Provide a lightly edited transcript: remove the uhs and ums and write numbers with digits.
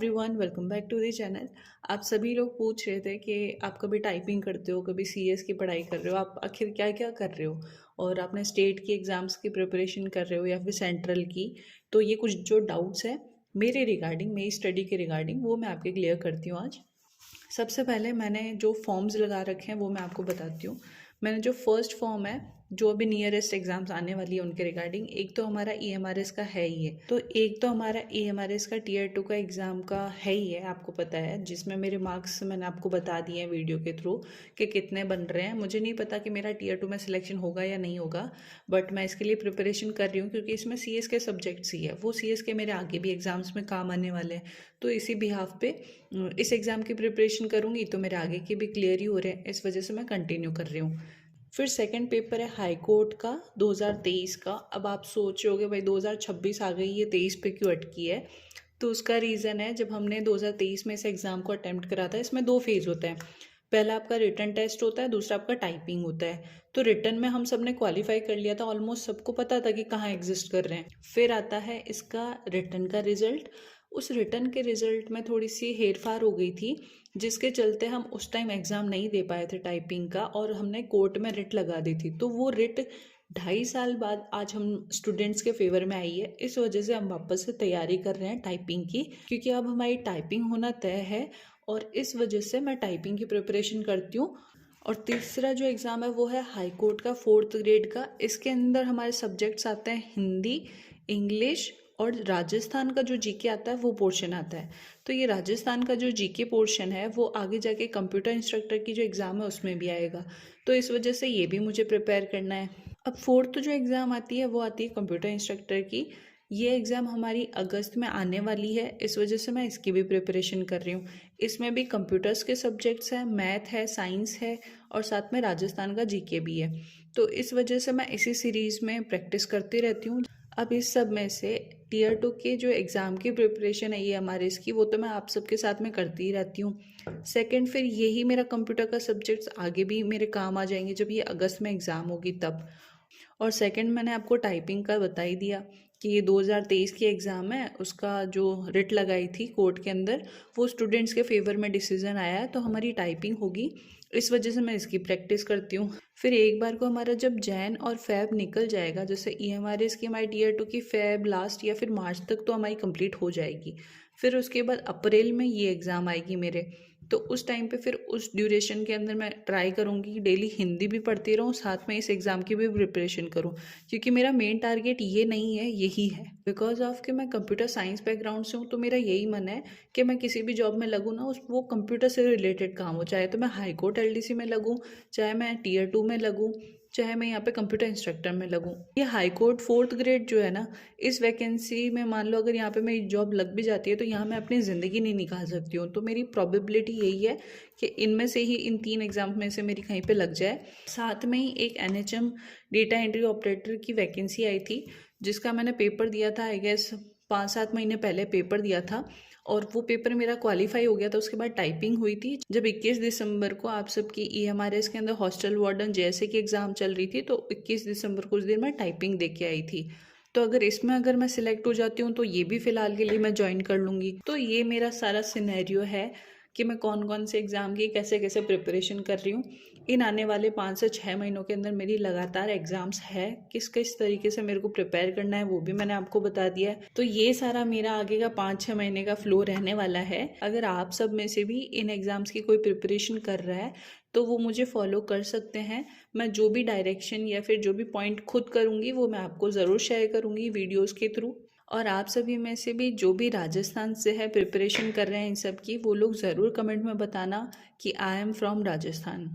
Everyone, welcome back to the channel. आप सभी लोग पूछ रहे थे कि आप कभी टाइपिंग करते हो, कभी सीएस की पढ़ाई कर रहे हो, आप आखिर क्या क्या कर रहे हो और आपने स्टेट की एग्ज़ाम्स की प्रिपरेशन कर रहे हो या फिर सेंट्रल की। तो ये कुछ जो डाउट्स है मेरे रिगार्डिंग, मेरी स्टडी के रिगार्डिंग, वो मैं आपके क्लियर करती हूँ आज। सबसे पहले मैंने जो फॉर्म्स लगा रखे हैं वो मैं आपको बताती हूँ। मैंने जो फर्स्ट फॉर्म है, जो अभी नियरेस्ट एग्जाम्स आने वाली है उनके रिगार्डिंग, एक तो हमारा ईएमआरएस का है ही है। तो एक तो हमारा ईएमआरएस का टीयर 2 का एग्ज़ाम का है ही है, आपको पता है, जिसमें मेरे मार्क्स मैंने आपको बता दिए हैं वीडियो के थ्रू कि कितने बन रहे हैं। मुझे नहीं पता कि मेरा टीयर 2 में सिलेक्शन होगा या नहीं होगा, बट मैं इसके लिए प्रिपरेशन कर रही हूँ क्योंकि इसमें सीएस के सब्जेक्ट्स ही है, वो सीएस के मेरे आगे भी एग्जाम्स में काम आने वाले हैं। तो इसी बिहाफ पे इस एग्ज़ाम की प्रिपरेशन करूँगी तो मेरे आगे के भी क्लियर ही हो रहे हैं, इस वजह से मैं कंटिन्यू कर रही हूँ। फिर सेकंड पेपर है हाई कोर्ट का 2023 का। अब आप सोच रहे होगे भाई 2026 आ गई, ये 23 पे क्यों अटकी है। तो उसका रीज़न है, जब हमने 2023 में इस एग्ज़ाम को अटैम्प्ट करा था, इसमें दो फेज़ होते हैं। पहला आपका रिटन टेस्ट होता है, दूसरा आपका टाइपिंग होता है। तो रिटन में हम सब ने क्वालिफाई कर लिया था, ऑलमोस्ट सबको पता था कि कहाँ एग्जिस्ट कर रहे हैं। फिर आता है इसका रिटन का रिजल्ट। उस रिटन के रिजल्ट में थोड़ी सी हेर फार हो गई थी, जिसके चलते हम उस टाइम एग्ज़ाम नहीं दे पाए थे टाइपिंग का, और हमने कोर्ट में रिट लगा दी थी। तो वो रिट 2.5 साल बाद आज हम स्टूडेंट्स के फेवर में आई है। इस वजह से हम वापस से तैयारी कर रहे हैं टाइपिंग की, क्योंकि अब हमारी टाइपिंग होना तय है और इस वजह से मैं टाइपिंग की प्रिपरेशन करती हूँ। और तीसरा जो एग्ज़ाम है वो है हाई कोर्ट का 4th ग्रेड का। इसके अंदर हमारे सब्जेक्ट्स आते हैं हिंदी, इंग्लिश और राजस्थान का जो जीके आता है वो पोर्शन आता है। तो ये राजस्थान का जो जीके पोर्शन है वो आगे जाके कंप्यूटर इंस्ट्रक्टर की जो एग्ज़ाम है उसमें भी आएगा। तो इस वजह से ये भी मुझे प्रिपेयर करना है। अब फोर्थ जो एग्ज़ाम आती है वो आती है कंप्यूटर इंस्ट्रक्टर की। ये एग्ज़ाम हमारी अगस्त में आने वाली है, इस वजह से मैं इसकी भी प्रिपरेशन कर रही हूँ। इसमें भी कंप्यूटर्स के सब्जेक्ट्स हैं, मैथ है, साइंस है और साथ में राजस्थान का जीके भी है। तो इस वजह से मैं इसी सीरीज़ में प्रैक्टिस करती रहती हूँ। अब इस सब में से टीयर 2 के जो एग्ज़ाम की प्रिपरेशन है ये हमारे इसकी, वो तो मैं आप सबके साथ में करती ही रहती हूँ। सेकंड, फिर यही मेरा कंप्यूटर का सब्जेक्ट्स आगे भी मेरे काम आ जाएंगे जब ये अगस्त में एग्ज़ाम होगी तब। और सेकंड, मैंने आपको टाइपिंग का बता ही दिया कि ये 2023 की एग्ज़ाम है, उसका जो रिट लगाई थी कोर्ट के अंदर वो स्टूडेंट्स के फेवर में डिसीजन आया है, तो हमारी टाइपिंग होगी। इस वजह से मैं इसकी प्रैक्टिस करती हूँ। फिर एक बार को हमारा जब जैन और फेब निकल जाएगा, जैसे ईएमआरएस की हमारी टीयर 2 की फेब लास्ट या फिर मार्च तक तो हमारी कंप्लीट हो जाएगी। फिर उसके बाद अप्रैल में ये एग्ज़ाम आएगी मेरे। तो उस टाइम पे फिर उस ड्यूरेशन के अंदर मैं ट्राई करूँगी कि डेली हिंदी भी पढ़ती रहूँ, साथ में इस एग्ज़ाम की भी प्रिपरेशन करूँ, क्योंकि मेरा मेन टारगेट ये नहीं है, यही है। बिकॉज ऑफ कि मैं कंप्यूटर साइंस बैकग्राउंड से हूँ, तो मेरा यही मन है कि मैं किसी भी जॉब में लगूँ ना, उस वो कंप्यूटर से रिलेटेड काम हो, चाहे तो मैं हाई कोर्ट एलडीसी में लगूँ, चाहे मैं टीयर 2 में लगूँ, चाहे मैं यहाँ पे कंप्यूटर इंस्ट्रक्टर में लगूँ। ये हाई कोर्ट 4th ग्रेड जो है ना, इस वैकेंसी में मान लो अगर यहाँ पे मेरी जॉब लग भी जाती है तो यहाँ मैं अपनी ज़िंदगी नहीं निकाल सकती हूँ। तो मेरी प्रोबेबिलिटी यही है कि इनमें से ही, इन 3 एग्जाम में से मेरी कहीं पे लग जाए। साथ में ही एक एनएचएम डेटा एंट्री ऑपरेटर की वैकेंसी आई थी, जिसका मैंने पेपर दिया था, आई गेस 5-7 महीने पहले पेपर दिया था, और वो पेपर मेरा क्वालिफाई हो गया था। उसके बाद टाइपिंग हुई थी। जब 21 दिसंबर को आप सबकी ईएमआरएस के अंदर हॉस्टल वार्डन जैसे की एग्ज़ाम चल रही थी, तो 21 दिसंबर को उस दिन मैं टाइपिंग दे के आई थी। तो अगर इसमें अगर मैं सिलेक्ट हो जाती हूँ तो ये भी फ़िलहाल के लिए मैं ज्वाइन कर लूँगी। तो ये मेरा सारा सिनेरियो है कि मैं कौन कौन से एग्ज़ाम की कैसे कैसे प्रिपरेशन कर रही हूँ। इन आने वाले 5 से 6 महीनों के अंदर मेरी लगातार एग्ज़ाम्स है, किस किस तरीके से मेरे को प्रिपेयर करना है वो भी मैंने आपको बता दिया है। तो ये सारा मेरा आगे का 5-6 महीने का फ्लो रहने वाला है। अगर आप सब में से भी इन एग्ज़ाम्स की कोई प्रिपरेशन कर रहा है तो वो मुझे फॉलो कर सकते हैं। मैं जो भी डायरेक्शन या फिर जो भी पॉइंट खुद करूँगी वो मैं आपको ज़रूर शेयर करूँगी वीडियोज़ के थ्रू। और आप सभी में से भी जो भी राजस्थान से है, प्रिपरेशन कर रहे हैं इन सब की, वो लोग ज़रूर कमेंट में बताना कि आई एम फ्रॉम राजस्थान।